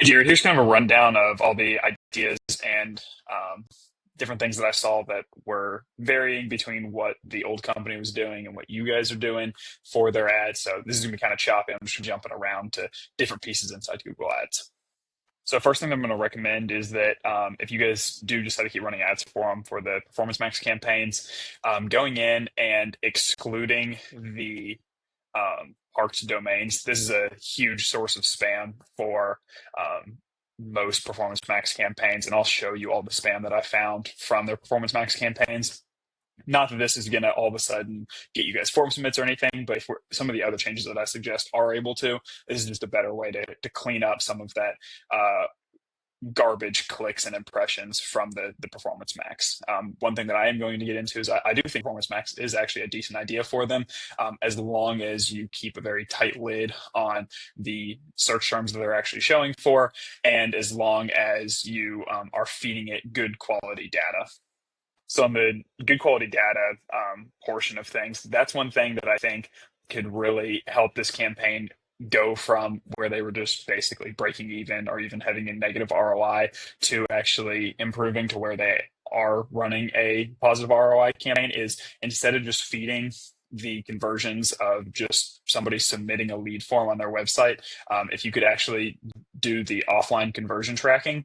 Jared, here's kind of a rundown of all the ideas and different things that I saw that were varying between what the old company was doing and what you guys are doing for their ads. So this is going to be kind of choppy. I'm just jumping around to different pieces inside Google Ads. So first thing I'm going to recommend is that if you guys do decide to keep running ads for them for the Performance Max campaigns, going in and excluding the parked domains. This is a huge source of spam for most Performance Max campaigns, and I'll show you all the spam that I found from their Performance Max campaigns. Not that this is going to all of a sudden get you guys form submits or anything, but if some of the other changes that I suggest are able to, this is just a better way to clean up some of that garbage clicks and impressions from the Performance Max. One thing that I am going to get into is I do think Performance Max is actually a decent idea for them, as long as you keep a very tight lid on the search terms that they're actually showing for, and as long as you are feeding it good quality data. So on the good quality data portion of things, that's one thing that I think could really help this campaign go from where they were just basically breaking even or even having a negative ROI to actually improving to where they are running a positive ROI campaign. Is instead of just feeding the conversions of just somebody submitting a lead form on their website, if you could actually do the offline conversion tracking,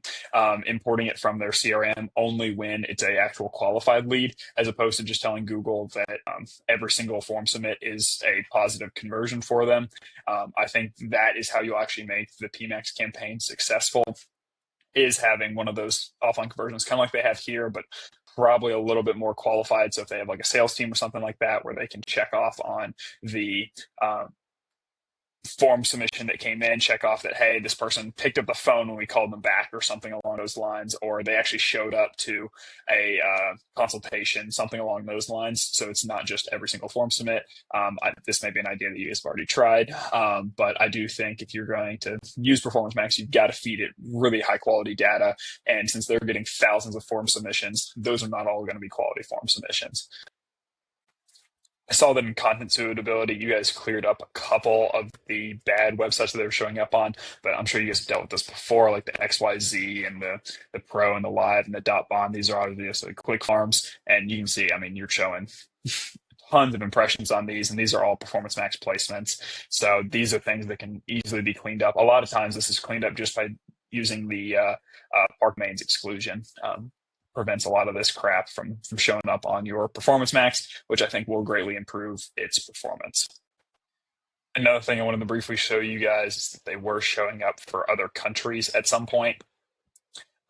importing it from their CRM only when it's a actual qualified lead, as opposed to just telling Google that every single form submit is a positive conversion for them. I think that is how you'll actually make the PMAX campaign successful, is having one of those offline conversions, kind of like they have here, but probably a little bit more qualified. So if they have like a sales team or something like that, where they can check off on the form submission that came in, check off that, hey, this person picked up the phone when we called them back or something along those lines, or they actually showed up to a consultation, something along those lines. So it's not just every single form submit. This may be an idea that you guys have already tried, but I do think if you're going to use Performance Max, you've got to feed it really high quality data. And since they're getting thousands of form submissions, those are not all going to be quality form submissions. I saw that in content suitability, you guys cleared up a couple of the bad websites that they were showing up on, but I'm sure you guys have dealt with this before, like the XYZ and the Pro and the Live and the Dot Bomb. These are obviously click farms, and you can see, I mean, you're showing tons of impressions on these, and these are all Performance Max placements. So these are things that can easily be cleaned up. A lot of times, this is cleaned up just by using the park mains exclusion. Prevents a lot of this crap from showing up on your Performance Max, which I think will greatly improve its performance. Another thing I wanted to briefly show you guys is that they were showing up for other countries at some point.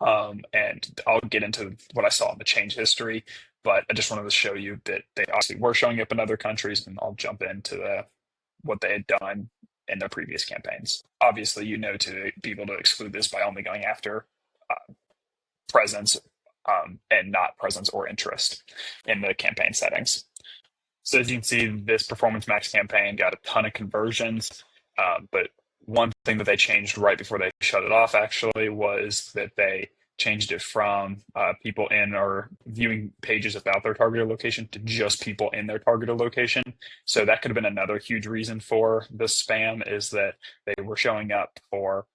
And I'll get into what I saw in the change history, but I just wanted to show you that they obviously were showing up in other countries, and I'll jump into what they had done in their previous campaigns. Obviously, you know, to be able to exclude this by only going after presence and not presence or interest in the campaign settings. So as you can see, this Performance Max campaign got a ton of conversions, but one thing that they changed right before they shut it off actually was that they changed it from people in or viewing pages about their targeted location to just people in their targeted location. So that could have been another huge reason for the spam, is that they were showing up for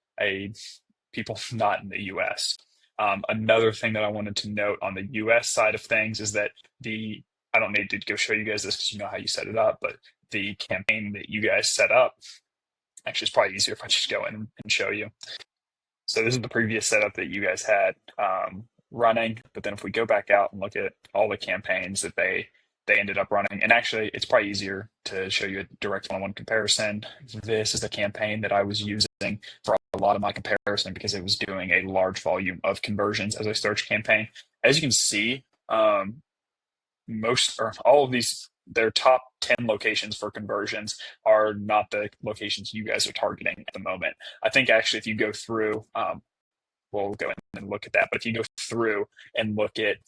people not in the US. Another thing that I wanted to note on the US side of things is that I don't need to go show you guys this because you know how you set it up, but the campaign that you guys set up, actually it's probably easier if I just go in and show you. So this is the previous setup that you guys had running, but then if we go back out and look at all the campaigns that they ended up running, and actually it's probably easier to show you a direct one-on-one comparison. This is the campaign that I was using for a lot of my comparison because it was doing a large volume of conversions as a search campaign. As you can see, most or all of these, their top 10 locations for conversions are not the locations you guys are targeting at the moment. I think actually if you go through, we'll go in and look at that, but if you go through and look at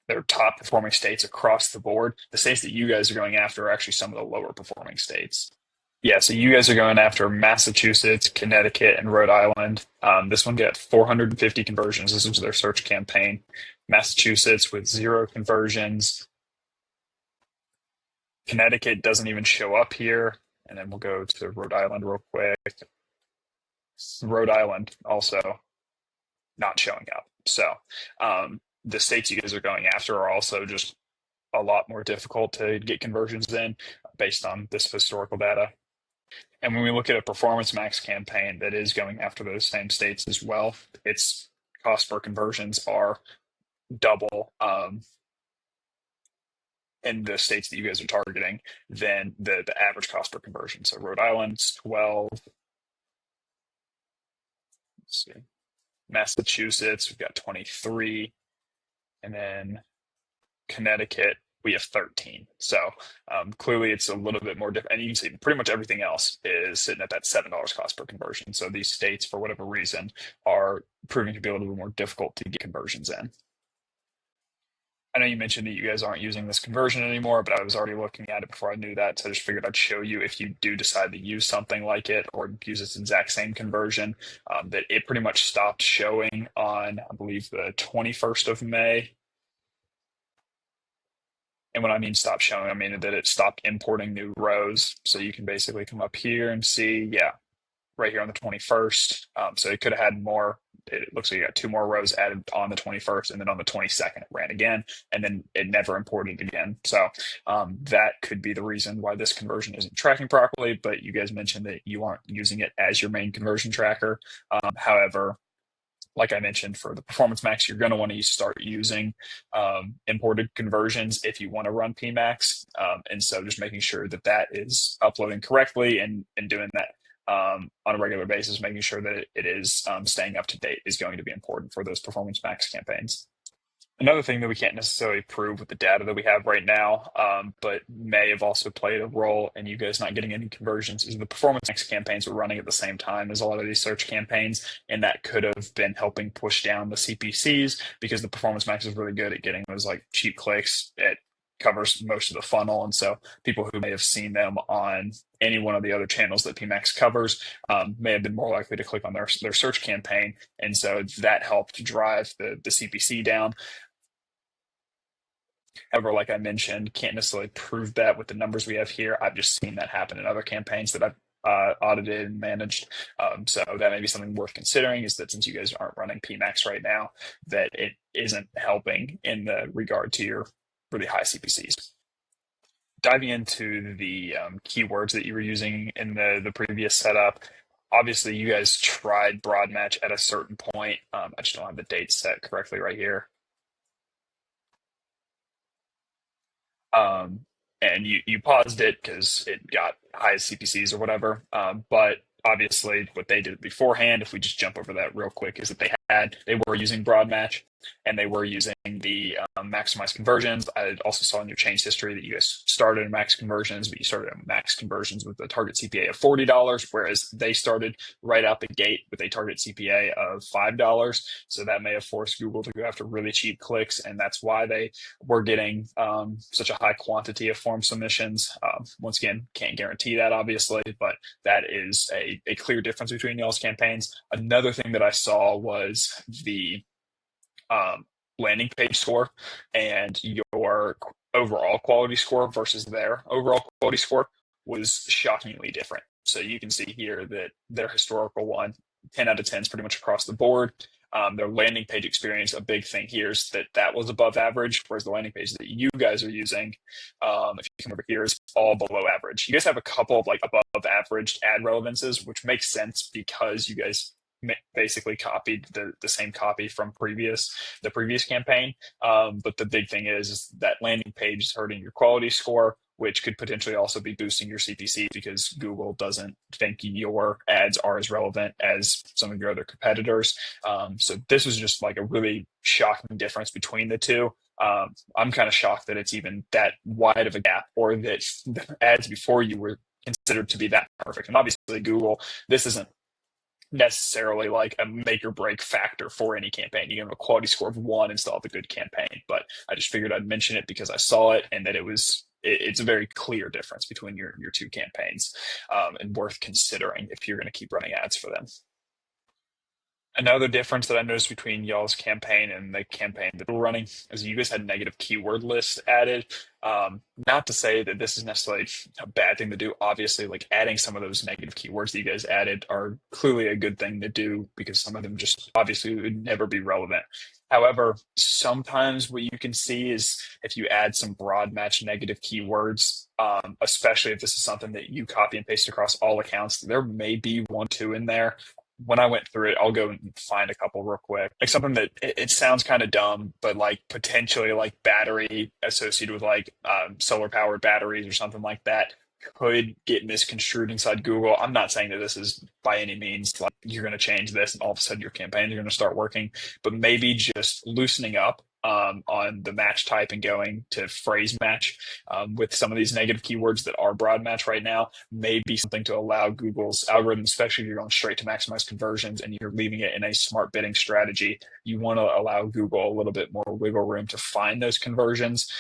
their top performing states across the board, the states that you guys are going after are actually some of the lower performing states. Yeah, so you guys are going after Massachusetts, Connecticut, and Rhode Island. This one got 450 conversions. This was their search campaign. Massachusetts with 0 conversions. Connecticut doesn't even show up here. And then we'll go to Rhode Island real quick. Rhode Island also not showing up. So the states you guys are going after are also just a lot more difficult to get conversions in based on this historical data. And when we look at a performance max campaign that is going after those same states as well, its cost per conversions are double in the states that you guys are targeting than the average cost per conversion. So Rhode Island's 12. Let's see. Massachusetts, we've got 23. And then Connecticut, we have 13. So clearly it's a little bit more different. And you can see pretty much everything else is sitting at that $7 cost per conversion. So these states, for whatever reason, are proving to be a little bit more difficult to get conversions in. I know you mentioned that you guys aren't using this conversion anymore, but I was already looking at it before I knew that. So I just figured I'd show you if you do decide to use something like it or use this exact same conversion, that it pretty much stopped showing on, I believe, the 21st of May. And when I mean stop showing, I mean that it stopped importing new rows. So you can basically come up here and see, yeah, right here on the 21st. So it could have had more. It looks like you got two more rows added on the 21st, and then on the 22nd it ran again, and then it never imported again. So that could be the reason why this conversion isn't tracking properly. But you guys mentioned that you aren't using it as your main conversion tracker. However, like I mentioned, for the Performance Max, you're going to want to start using imported conversions if you want to run PMax. And so just making sure that that is uploading correctly and doing that on a regular basis, making sure that it is staying up to date is going to be important for those Performance Max campaigns. Another thing that we can't necessarily prove with the data that we have right now, but may have also played a role in you guys not getting any conversions, is the Performance Max campaigns were running at the same time as a lot of these search campaigns, and that could have been helping push down the CPCs because the Performance Max is really good at getting those like cheap clicks. It covers most of the funnel, and so people who may have seen them on any one of the other channels that PMax covers may have been more likely to click on their search campaign, and so that helped drive the CPC down. However, like I mentioned, can't necessarily prove that with the numbers we have here. I've just seen that happen in other campaigns that I've audited and managed. So that may be something worth considering, is that since you guys aren't running PMax right now, that it isn't helping in the regard to your really high CPCs. Diving into the keywords that you were using in the previous setup, obviously you guys tried broad match at a certain point. I just don't have the date set correctly right here. um, and you paused it because it got high CPCs or whatever. But obviously, what they did beforehand, if we just jump over that real quick, is that they were using broad match and they were using the maximize conversions. I also saw in your change history that you guys started in max conversions, but you started at max conversions with a target CPA of $40, whereas they started right out the gate with a target CPA of $5. So that may have forced Google to go after really cheap clicks, and that's why they were getting such a high quantity of form submissions. Once again, can't guarantee that, obviously, but that is a clear difference between y'all's campaigns. Another thing that I saw was the landing page score and your overall quality score versus their overall quality score was shockingly different. So you can see here that their historical one, 10 out of 10 is pretty much across the board. Their landing page experience, a big thing here is that was above average, whereas the landing page that you guys are using, if you come over here, is all below average. You guys have a couple of like above average ad relevances, which makes sense because you guys basically copied the same copy from the previous campaign. But the big thing is that landing page is hurting your quality score, which could potentially also be boosting your CPC because Google doesn't think your ads are as relevant as some of your other competitors. So this was just like a really shocking difference between the two. I'm kind of shocked that it's even that wide of a gap, or that the ads before you were considered to be that perfect. And obviously Google, this isn't necessarily like a make or break factor for any campaign. You can have a quality score of 1 and still have a good campaign. But I just figured I'd mention it because I saw it and that it's a very clear difference between your two campaigns, and worth considering if you're going to keep running ads for them. Another difference that I noticed between y'all's campaign and the campaign that we're running is you guys had negative keyword lists added. Not to say that this is necessarily a bad thing to do. Obviously, like adding some of those negative keywords that you guys added are clearly a good thing to do because some of them just obviously would never be relevant. However, sometimes what you can see is if you add some broad match negative keywords, especially if this is something that you copy and paste across all accounts, there may be one, two in there when I went through it, I'll go and find a couple real quick. Like something that it sounds kind of dumb, but like potentially like battery associated with like solar powered batteries or something like that could get misconstrued inside Google. I'm not saying that this is by any means like you're going to change this and all of a sudden your campaigns are going to start working, but maybe just loosening up on the match type and going to phrase match with some of these negative keywords that are broad match right now may be something to allow Google's algorithm, especially if you're going straight to maximize conversions and you're leaving it in a smart bidding strategy. You want to allow Google a little bit more wiggle room to find those conversions.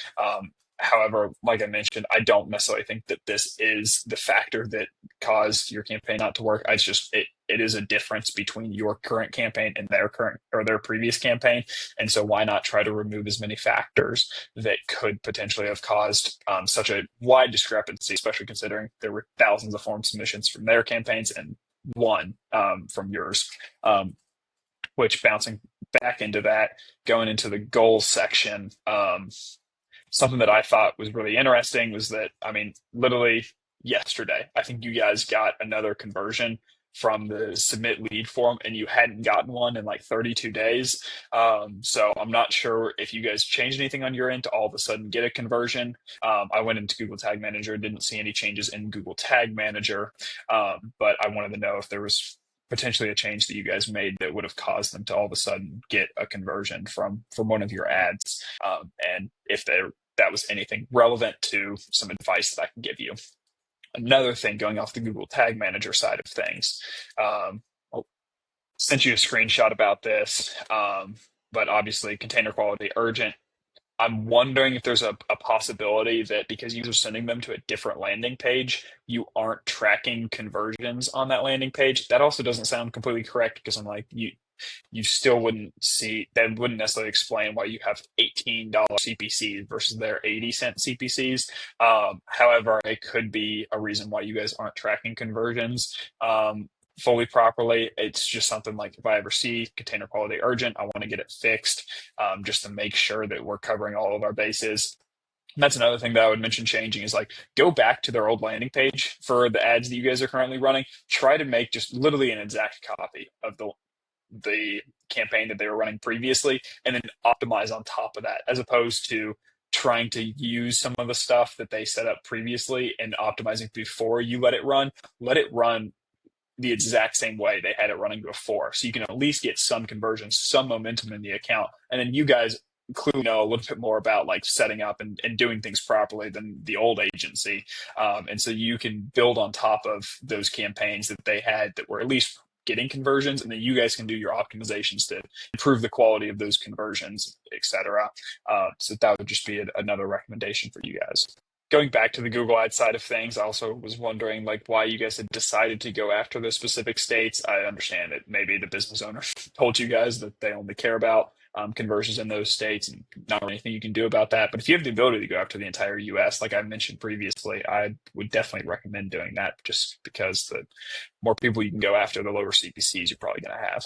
However, like I mentioned, I don't necessarily think that this is the factor that caused your campaign not to work. It's just it is a difference between your current campaign and their current or their previous campaign. And so why not try to remove as many factors that could potentially have caused such a wide discrepancy, especially considering there were thousands of form submissions from their campaigns and one from yours. Which bouncing back into that, going into the goals section, something that I thought was really interesting was that, I mean, literally yesterday, I think you guys got another conversion from the submit lead form and you hadn't gotten one in like 32 days. So I'm not sure if you guys changed anything on your end to all of a sudden get a conversion. I went into Google Tag Manager, didn't see any changes in Google Tag Manager, but I wanted to know if there was potentially a change that you guys made that would have caused them to all of a sudden get a conversion from one of your ads, and if that was anything relevant to some advice that I can give you. Another thing going off the Google Tag Manager side of things, I'll sent you a screenshot about this, but obviously container quality urgent. I'm wondering if there's a possibility that because users are sending them to a different landing page, you aren't tracking conversions on that landing page. That also doesn't sound completely correct because I'm like, you still wouldn't see that wouldn't necessarily explain why you have $18 CPCs versus their 80-cent CPCs. However, it could be a reason why you guys aren't tracking conversions fully properly. It's just something like if I ever see container quality urgent, I want to get it fixed just to make sure that we're covering all of our bases. And that's another thing that I would mention changing is like go back to their old landing page for the ads that you guys are currently running. Try to make just literally an exact copy of the campaign that they were running previously and then optimize on top of that as opposed to trying to use some of the stuff that they set up previously and optimizing before you let it run the exact same way they had it running before so you can at least get some conversions, some momentum in the account, and then you guys clearly know a little bit more about like setting up and doing things properly than the old agency, and so you can build on top of those campaigns that they had that were at least getting conversions, and then you guys can do your optimizations to improve the quality of those conversions, etc. So that would just be another recommendation for you guys. Going back to the Google Ads side of things, I also was wondering like why you guys had decided to go after those specific states. I understand that maybe the business owner told you guys that they only care about conversions in those states and not really anything you can do about that. But if you have the ability to go after the entire US, like I mentioned previously, I would definitely recommend doing that just because the more people you can go after, the lower CPCs you're probably going to have.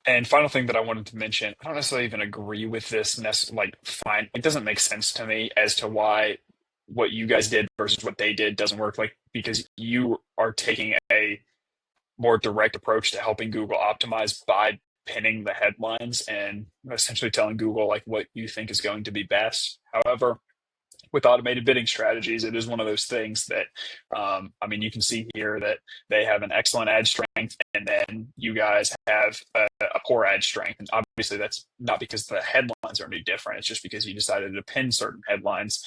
And final thing that I wanted to mention, I don't necessarily even agree with this, like, fine. It doesn't make sense to me as to why what you guys did versus what they did doesn't work. Like, because you are taking a more direct approach to helping Google optimize by pinning the headlines and essentially telling Google like what you think is going to be best. However, with automated bidding strategies, it is one of those things that, I mean, you can see here that they have an excellent ad strength, and then you guys have a poor ad strength. And obviously, that's not because the headlines are any different. It's just because you decided to pin certain headlines.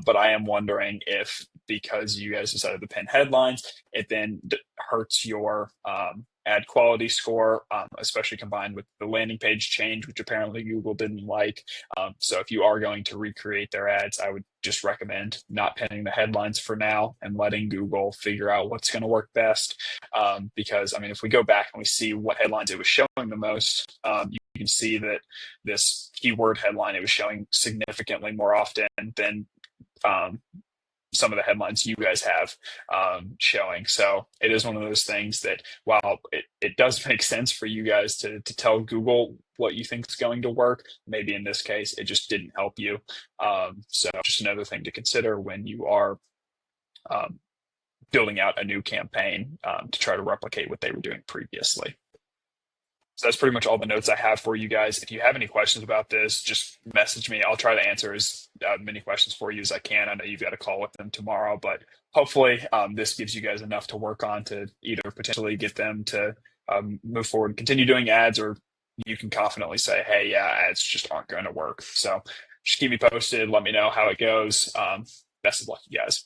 But I am wondering if because you guys decided to pin headlines, it then hurts your ad quality score, especially combined with the landing page change, which apparently Google didn't like. So if you are going to recreate their ads, I would just recommend not pinning the headlines for now and letting Google figure out what's going to work best. Because, I mean, if we go back and we see what headlines it was showing the most, you can see that this keyword headline, it was showing significantly more often than some of the headlines you guys have showing. So it is one of those things that while it does make sense for you guys to tell Google what you think is going to work, maybe in this case, it just didn't help you. So just another thing to consider when you are building out a new campaign to try to replicate what they were doing previously. So that's pretty much all the notes I have for you guys. If you have any questions about this, just message me. I'll try to answer as many questions for you as I can. I know you've got a call with them tomorrow, but hopefully this gives you guys enough to work on to either potentially get them to move forward and continue doing ads, or you can confidently say, hey, yeah, ads just aren't going to work. So just keep me posted. Let me know how it goes. Best of luck, you guys.